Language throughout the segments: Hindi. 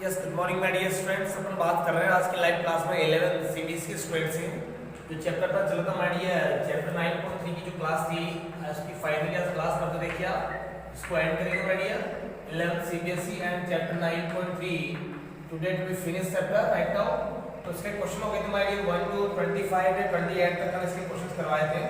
Yes, good morning my dear students. अपन बात कर रहे हैं आज की लाइव क्लास में 11 सीबीएसई के स्टूडेंट्स हैं। जो चैप्टर पर चला था माय डियर, चैप्टर 9.3 की जो क्लास थी उसकी फाइनल आज क्लास करके देखिए आप इसको एंड करेंगे my dear. 11 CBSE and chapter 9.3 today to be finish chapter right now. तो इसके क्वेश्चन हो गए थे माय डियर 1 to 25 से 28 तक का इसके क्वेश्चंस करवाए थे।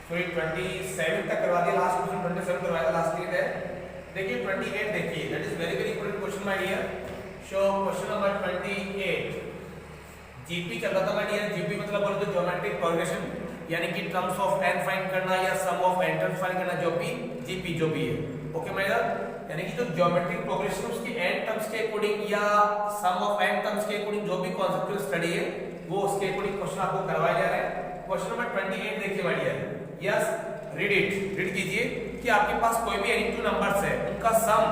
सॉरी 27 तक करवा दिया, लास्ट क्वेश्चन 27 करवाया था लास्ट ईयर है। देखिए 28 देखिए, that is very very important question my dear. So question number 28 GP चल रहा था माय डियर। जीपी मतलब बोलो तो ज्योमेट्रिक प्रोग्रेशन, यानी कि टर्म्स ऑफ n फाइंड करना या सम ऑफ n टर्म्स फाइंड करना, जो भी जीपी जो भी है। ओके माय डियर, यानी कि जो ज्योमेट्रिक प्रोग्रेशन उसकी n टर्म्स के अकॉर्डिंग या सम ऑफ n टर्म्स के अकॉर्डिंग जो भी कांसेप्चुअल स्टडी है वो उसके अकॉर्डिंग क्वेश्चन आपको करवाए जा रहे हैं। क्वेश्चन नंबर 28 देखिए my dear. Yes, read it, read कीजिए कि आपके पास कोई भी एनी टू नंबर्स है, उनका सम,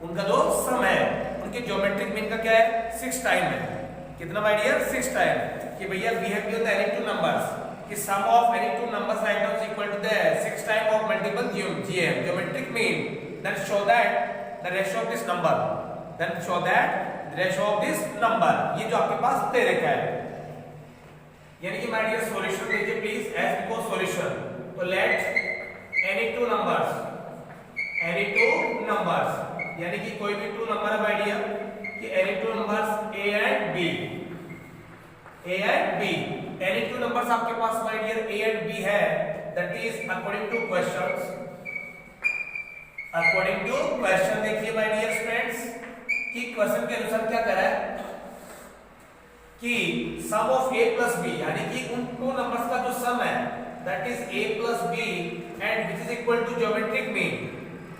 उनका जो सम है उनके ज्योमेट्रिक मीन का क्या है 6 टाइम है। कितना माय डियर 6 टाइम। कि भैया we have given the any two numbers कि sum of any two numbers right now is equal to the 6 time of multiple GM geometric mean, then show that the ratio of this number, then show that the ratio of this number. ये जो आपके पास दे रखा है, यानी कि माय डियर सॉल्यूशन देखिए प्लीज एज बिकॉज़ सॉल्यूशन। तो लेट एनी टू नंबर्स यानी कि कोई भी टू नंबर है माय डियर कि any two numbers A and B, any two numbers आपके पास my dear A and B है, that is according to question. देखिए माय डियर स्टूडेंट्स कि क्वेश्चन के अनुसार क्या करा है कि sum of a plus B, यानी कि उन टू नंबर्स का जो सम है that is a plus B and which is equal to geometric mean,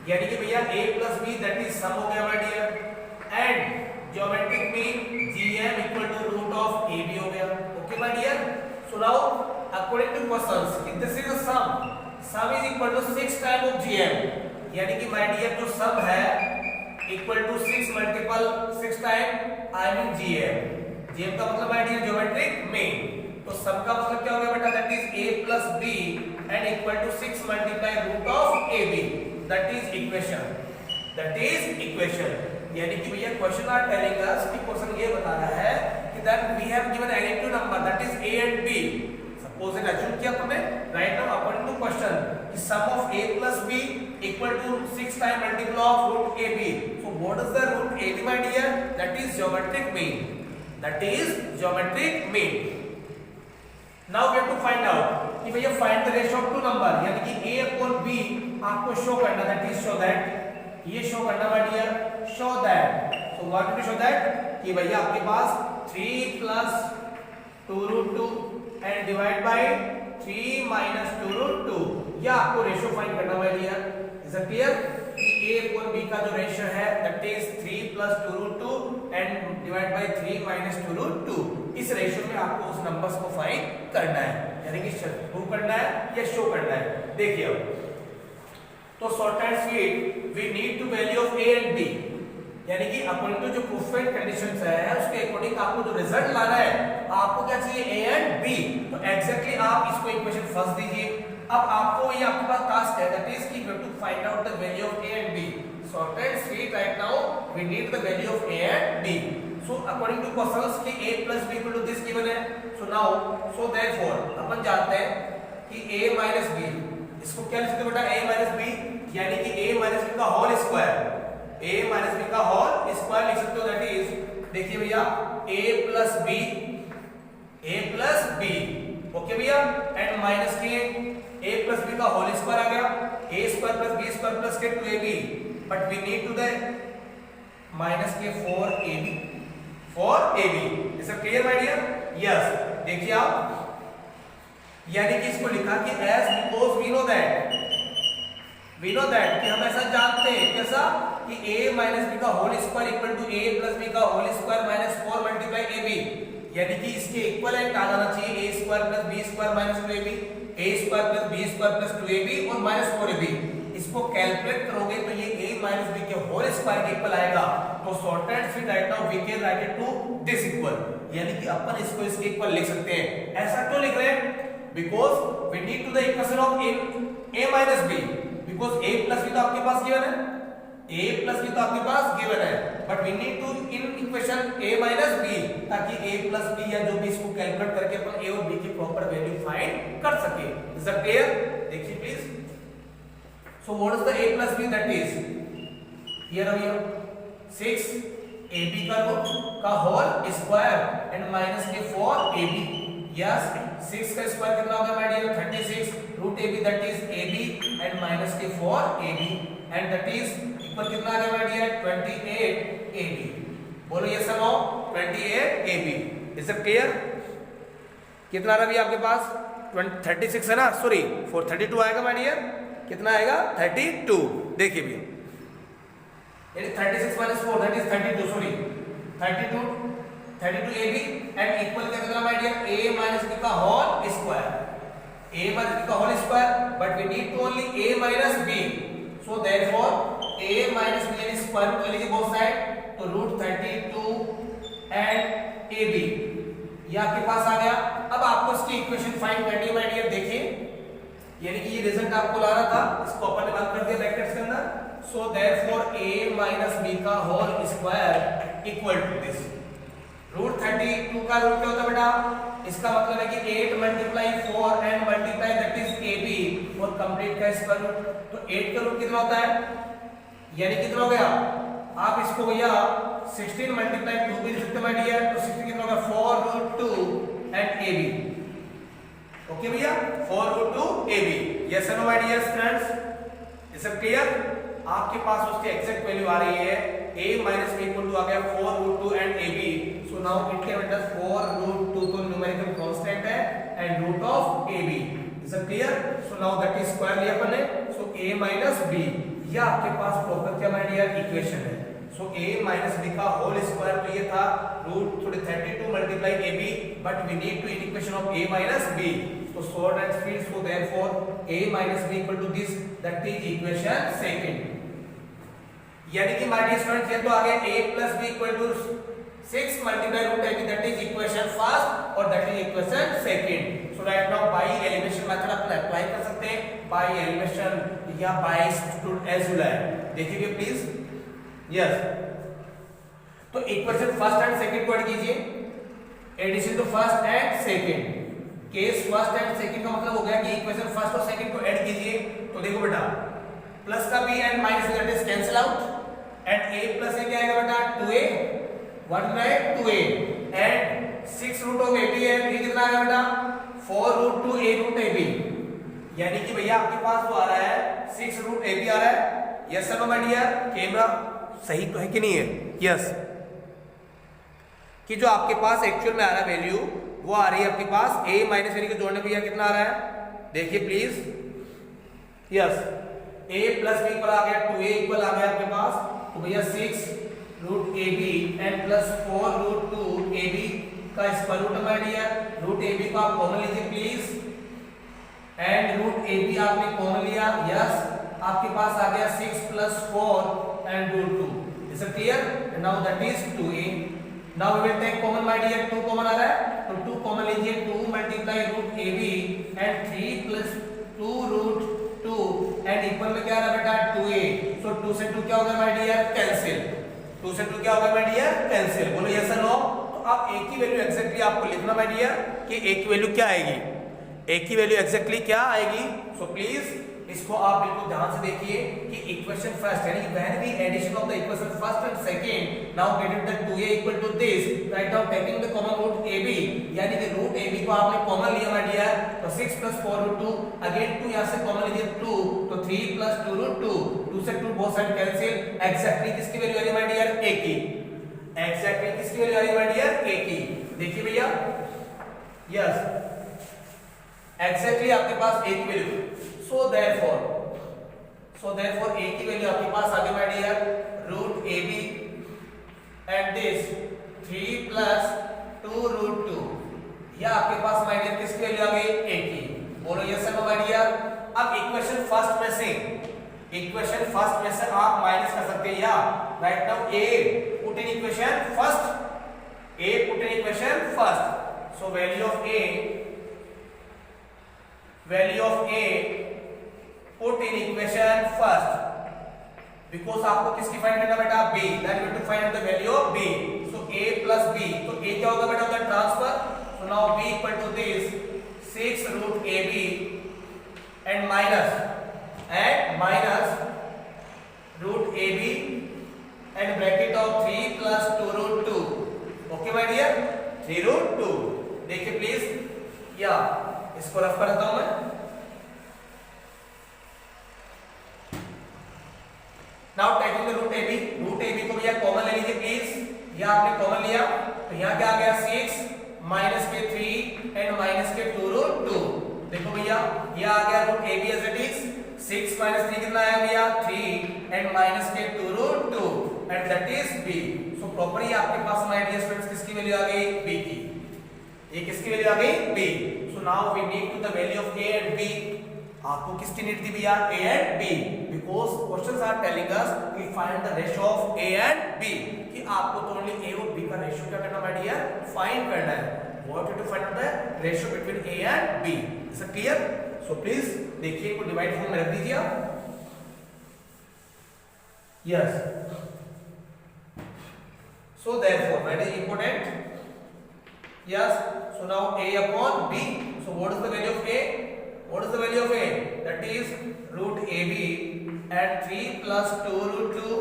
यानी कि भैया a plus B that is sum हो गया my dear and geometric mean gm equal to root of ab हो गया। Okay my dear, so now according to questions this is a sum is equal to 6 time of gm, यानी कि माय डियर जो सम है equal to 6 multiple 6 time I mean gm का मतलब माय डियर ज्योमेट्रिक मीन। तो सम का मतलब क्या हो गया बेटा, that is a plus b and equal to 6 multiply root of ab, that is equation. यानी कि भैया क्वेश्चन आर टेलिंग अस कि क्वेश्चन ये बता रहा है कि that we have given any two number that is a and b। Suppose and assume किया तुमने right now according to question कि sum of a plus b equal to 6 time multiple of root ab। So what is the root ab my dear, that is geometric mean. Now we have to find out कि भैया find the ratio of two number, यानी कि a अपॉन b आपको शो करना, दैट इज शो दैट, ये शो करना my dear, show that. So what to show that कि भैया आपके पास 3 plus 2 root 2 and divide by 3 minus 2 root 2, ये आपको रेशियो फाइंड करना my dear. Is it clear कि a अपॉन b का जो रेशियो है that is 3 plus 2 root 2 and divide by 3 minus 2 root 2। इस रेशियो में आपको उस नंबर्स को फाइंड करना है, यानी कि प्रूव करना है या शो करना है। देखिए अब तो short and sweet we need to value of a and b, यानी कि अकॉर्डिंग टू जो प्रूफ एंड कंडीशंस है उसके अकॉर्डिंग आपको जो रिजल्ट लाना है आपको क्या चाहिए a एंड b। तो एग्जैक्टली आप इसको इक्वेशन फर्स्ट दीजिए। अब आपको ये आपके पास टास्क है दैट इज कि we have to find out the value of a and b। Short and sweet right now we need the value of a and b। So according to questions कि a plus b equal to this given है। सो नाउ सो देयरफॉर अपन जानते हैं कि a माइनस b, इसको क्या लिख सकते बेटा a माइनस b, यानी कि a माइनस b का whole square, a minus b का होल स्क्वायर लिख सकते हो, दैट इज देखिए भैया a प्लस b, ओके भैया, एंड माइनस के a प्लस b का होल स्क्वायर आ गया, a square plus b square plus के 2ab, but we need to the minus के 4ab। Is it clear my dear? Yes, देखिए आप, यानी कि इसको लिखा कि as because we know that कि हम ऐसा जानते हैं कैसा कि a माइनस b का whole square equal to a plus b का whole square minus 4 multiply ab, यानी कि इसके इक्विवेलेंट आ जाना चाहिए a square plus b square minus 2ab, a square plus b square प्लस 2ab और माइनस 4ab। इसको कैलकुलेट करोगे तो ये a माइनस b के होल स्क्वायर के इक्वल आएगा। तो short and sweet right now we can write it to this equal, यानी कि अपन इसको इसके इक्वल लिख सकते हैं। ऐसा क्यों लिख रहे हैं? Because we need to the equation of a minus b, because a plus b तो आपके पास गिवन है, a प्लस बी तो आपके पास गिवन है, but we need to in equation a minus B, ताकि a प्लस बी या जो भी इसको कैलकुलेट करके अपन a और b की प्रॉपर वैल्यू फाइंड कर सके। Is that clear? देखिए please. So what is the a plus b? That is here अभी 6 ab का रूट का होल स्क्वायर एंड माइनस के 4 ab। यस, 6 का स्क्वायर कितना होगा my dear? 36 root ab that is ab and minus के 4 ab and that is equal कितना आ गया माय डियर? 28 ab। बोलो यस और no? 28 ab। Is it clear? कितना रहा अभी आपके पास? 36 है ना, सॉरी 432 आएगा माय डियर। कितना आएगा? 32। देखिए भैया, 36 minus 4 that is 32, sorry 32 ab and equal कितना my dear? a minus b का whole square, a minus b का whole square, but we need to only a minus b, so therefore a minus b यानी स्क्वायर रूट ले लीजिए बोथ साइड, तो रूट 32 एंड ab ये आपके पास आ गया। अब आपको इसकी इक्वेशन फाइंड करनी है माय डियर। देखिए, यानी कि ये रिजल्ट आपको ला रहा था, इसको अपन ने बंद कर दिया ब्रैकेट्स के अंदर। So therefore a minus b का whole square equal to this root 32 का रूट क्या होता है बेटा? इसका मतलब है कि 8 multiply 4 and multiply that is ab और कंप्लीट का स्क्वायर रूट। तो 8 का रूट कितना होता है? यानी कितना हो गया? आप इसको भैया 16 मल्टीप्लाई 2 भी लिख सकते हैं माय डियर, तो 16 कितना होगा? 4 रूट 2 एंड ab। ओके भैया, 4 रूट 2 ab। यस और no my dear friends? Is it clear? आपके पास उसकी एग्जैक्ट वैल्यू आ रही है a minus b equal to आ गया 4 root 2 and ab। So now it can be 4 root 2 तो न्यूमेरिकल कांस्टेंट है and root of ab। Is it clear? So now that is square लिया अपन ने, सो a minus b ये आपके पास प्रॉपर क्या माय डियर? इक्वेशन है। सो a minus b का होल स्क्वायर तो ये था root 32 multiply ab, but we need to in equation of a minus b, so short and sweet, so therefore a minus b equal to this, that is equation second। यानी कि माय डियर स्टूडेंट्स ये तो आ गया a plus b equal to 6 multiply root ab, that is equation first और that is equation second। so right now by elimination method upon apply कर सकते हैं, by elimination या by substitute as you like। देखिए प्लीज। यस, तो इक्वेशन फर्स्ट एंड सेकंड को ऐड कीजिए, addition to first and second. Case first and second का मतलब हो गया कि इक्वेशन फर्स्ट और सेकंड को ऐड कीजिए। तो देखो बेटा, प्लस का b and minus that is cancel out and a plus a क्या आएगा बेटा? 2a, what is that? 2a and 6 root of ab है, ये कितना आएगा बेटा? 4 रूट 2 a रूट ab। यानी कि भैया आपके पास तो आ रहा है 6 रूट ab आ रहा है। Yes sir my dear? Camera सही तो है कि नहीं है? यस, कि जो आपके पास एक्चुअल में आ रहा है वैल्यू वो आ रही है आपके पास a माइनस यानी कि जोड़ने भैया कितना आ रहा है? देखिए please. Yes, a plus b equal आ गया 2a इक्वल आ गया आपके पास, तो भैया 6 root ab and plus 4 root 2 ab का square root my dear. Root ab को आप कॉमन लीजिए प्लीज एंड रूट ab आपने कॉमन लिया। यस, आपके पास आ गया 6 plus 4 and root 2। Is it clear? Now that is 2a। Now we will take common my dear, 2 common आ रहा है तो 2 कॉमन लीजिए, 2 multiply root ab and 3 plus 2 root 2 and equal में क्या आ रहा है बेटा? 2a। सो 2 से 2 क्या होगा माय डियर? कैंसिल। 2 से 2 क्या होगा माय डियर? कैंसिल। बोलो यस और नो? तो आप a की वैल्यू एग्जैक्टली आपको लिखना माय डियर कि a की वैल्यू क्या आएगी? a की वैल्यू एग्जैक्टली क्या आएगी? सो प्लीज इसको आप बिल्कुल ध्यान से देखिए कि इक्वेशन फर्स्ट यानी when we addition of the equation first and second, now get it that 2a equal to this, write down taking the common root ab, यानी कि रूट ab को आपने कॉमन लिया माय डियर, तो 6 प्लस 4 रूट 2 अगेन 2 यहां से कॉमन लीजिए 2, तो 3 प्लस 2 रूट 2, 2 से 2 बोथ साइड कैंसिल। एग्जैक्टली किसकी वैल्यू आ रही है माय डियर? a की। एग्जैक्टली किसकी वैल्यू आ रही है माय डियर? a की। देखिए भैया, यस, एग्जैक्टली आपके पास a की वैल्यू। सो देयरफॉर a की वैल्यू आपके पास आ गई my dear root ab and this 3 plus 2 root 2, या आपके पास माय डियर किसकी वैल्यू आ गई? a की। बोलो यस और नो माय डियर? अब इक्वेशन फर्स्ट में से आप माइनस कर सकते हैं या right now a put in equation first, so value of a put in equation first, because आपको किसकी फाइंड करना बेटा, b, then you have to find the value of b. So a plus b, तो a क्या होगा बेटा, उसका transfer. So now b equal to this 6 root ab and minus root ab and bracket of 3 plus 2 root 2. Okay my dear, 3 root 2. देखिए प्लीज, या इसको रफ करता हूं मैं. Now taking the root ab, root ab को भैया कॉमन ले लीजिए प्लीज. यह आपने कॉमन लिया तो यहाँ क्या आ गया 6 माइनस के 3 एंड माइनस के 2 रूट 2. देखो भैया यह आ गया root ab as it is. 6 minus 3 कितना आया भैया 3 एंड माइनस के 2 root 2 and that is b. So properly आपके पास माय डियर स्टूडेंट्स किसकी वैल्यू आ गई, b की. ये किसकी वैल्यू आ गई, b. So now we need to the value of a and b. आपको किसकी नीड थी भैया, a and b, because questions are telling us we find the ratio of a and b, कि आपको तो ओनली a और b का रेशियो क्या करना है डियर, फाइंड करना है. What you to find the ratio between a and b. Is it clear? So please देखिए, को डिवाइड फॉर्म में रख दीजिए आप. Yes, so therefore that is important. Yes, so now a upon b. So what is the value of a? What is the value of a? That is root ab and 3 plus 2 root 2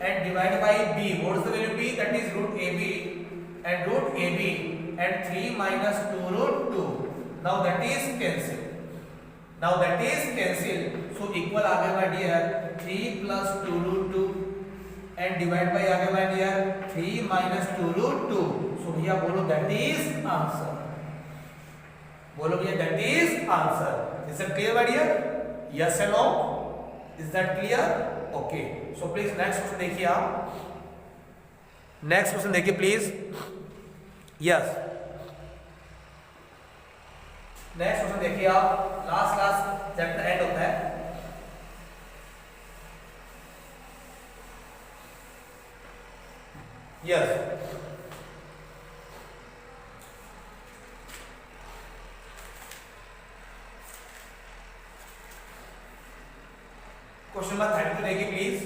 and divided by b. What is the value of b? That is root ab and root ab and 3 minus 2 root 2. Now that is cancel. Now that is cancel. So equal आ गया my dear 3 plus 2 root 2 and divide by आ गया my dear 3 minus 2 root 2. So भैया बोलो that is answer. बोलो भैया that is answer. Is that clear my dear? Yes and no? Is that clear? Okay. So please next question देखिए आप. Next question देखिए please. Yes. Next question देखिए आप. Last chapter end होता है. Yes. क्वेश्चन नंबर 32 देखिए प्लीज.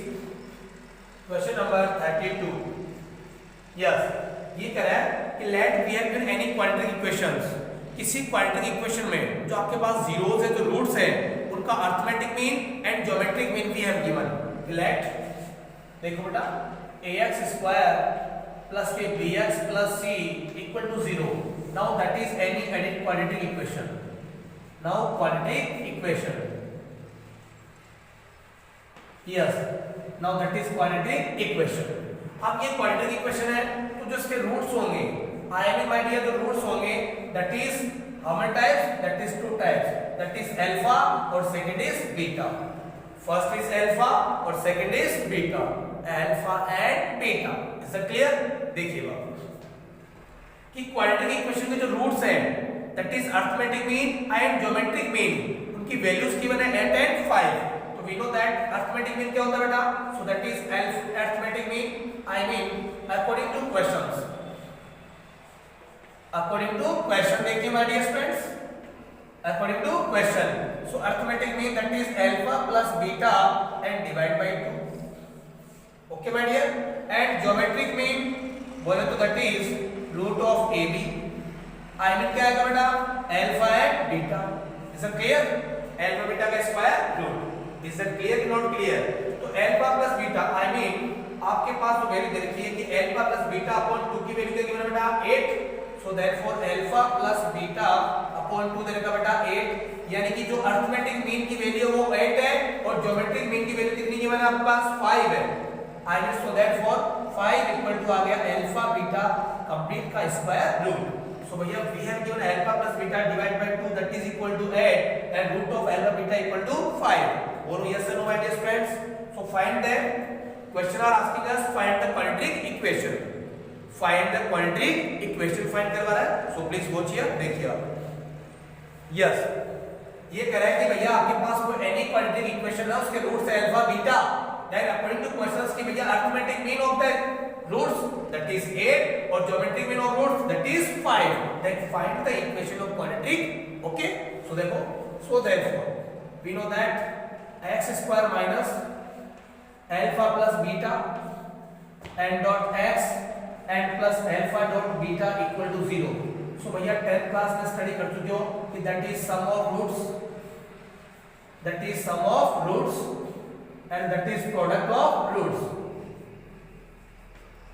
Question number 32. यस, ये कह रहा है कि let we have given any quadratic equations. किसी क्वाड्रेटिक इक्वेशन में जो आपके पास जीरोस है, जो रूट्स है, उनका arithmetic mean and geometric mean we have given. Let देखो बेटा ax स्क्वायर प्लस के bx plus c equal to 0. Now that is any quadratic equation. Now quadratic equation. Yes, now that is quadratic equation. अब ये quadratic equation है तो जो इसके रूट्स होंगे, I mean my dear, जो रूट्स होंगे that is how many types? That is 2 types. That is alpha और second is beta. First is alpha और second is beta. Alpha and beta. Is that clear? देखिए बात कि quadratic equation के जो रूट्स हैं that is arithmetic mean and geometric mean, उनकी वैल्यूज गिवन है 8 and 5. We know that arithmetic mean क्या होता है बेटा? So that is arithmetic mean. I mean according to questions. According to question देखिए my dear friends. According to question. So arithmetic mean that is alpha plus beta and divide by 2. Okay my dear. And geometric mean बोले तो that is root of AB. I mean क्या आएगा बेटा? Alpha and beta. Is that clear? Alpha beta का square root. Is that clear or not clear? तो alpha plus beta, I mean आपके पास तो वैल्यू दे रखी है कि alpha plus beta upon 2 की वैल्यू क्या गिवन है बेटा 8. So therefore alpha plus beta upon 2 दे रखा बेटा 8. यानी कि जो अरिथमेटिक मीन की वैल्यू वो 8 है और ज्योमेट्रिक मीन की वैल्यू कितनी गिवन है आपके पास 5 है. I mean so therefore 5 equal to आ गया alpha beta कंप्लीट का स्क्वायर रूट. So भैया we have given alpha plus beta divided by 2 that is equal to 8 and root of alpha beta equal to 5. Or yes or no my dear friends? So find them. Question are asking us find the quadratic equation. Find the quadratic equation find करवा रहा है. So please watch here. देखिए आप. Yes. ये कह रहा है कि भैया आपके पास कोई any quadratic equation है उसके रूट्स है alpha beta. Then according to questions कि भैया arithmetic mean of the roots that is 8 or geometric mean of roots that is 5. Then find the equation of quadratic. Okay. So देखो. So therefore we know that x square minus alpha n dot x n plus alpha dot beta equal to 0. सो भैया 10th क्लास में स्टडी कर चुके हो कि that is sum of roots and that is product of roots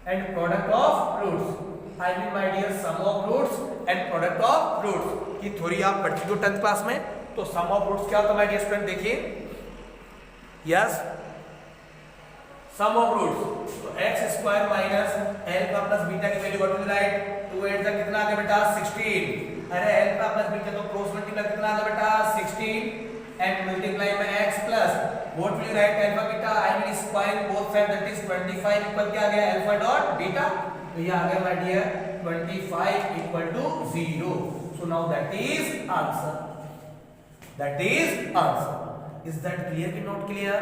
and product of roots. I mean my dear sum of roots and product of roots की थ्योरी आप पढ़ चुके हो 10th क्लास में। तो सम ऑफ रूट्स क्या होता है माय डियर स्टूडेंट, देखिए यस सम ऑफ रूट्स तो x square minus alpha plus beta की वैल्यू व्हाट विल राइट 2 8 तक कितना आ गया बेटा 16। अरे अल्फा प्लस बीटा तो क्रॉस मल्टीप्लाई कितना आ गया बेटा 16 एंड मल्टीप्लाई में x plus what will write alpha beta I mean square both side that is 25 equal क्या आ गया अल्फा डॉट बीटा। तो ये आ गया my dear 25 equal to 0। So now that is answer, that is answer. Is that clear कि not clear?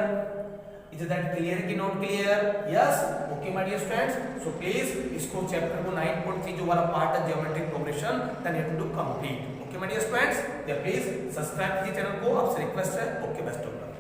Is that clear कि not clear? Yes. Okay, my dear students. So please इसको चैप्टर को 9.3 जो वाला पार्ट है geometric progression then you have to complete. Okay, my dear students. Yeah, please subscribe कीजिए चैनल को, आपसे रिक्वेस्ट है. Okay, best of luck.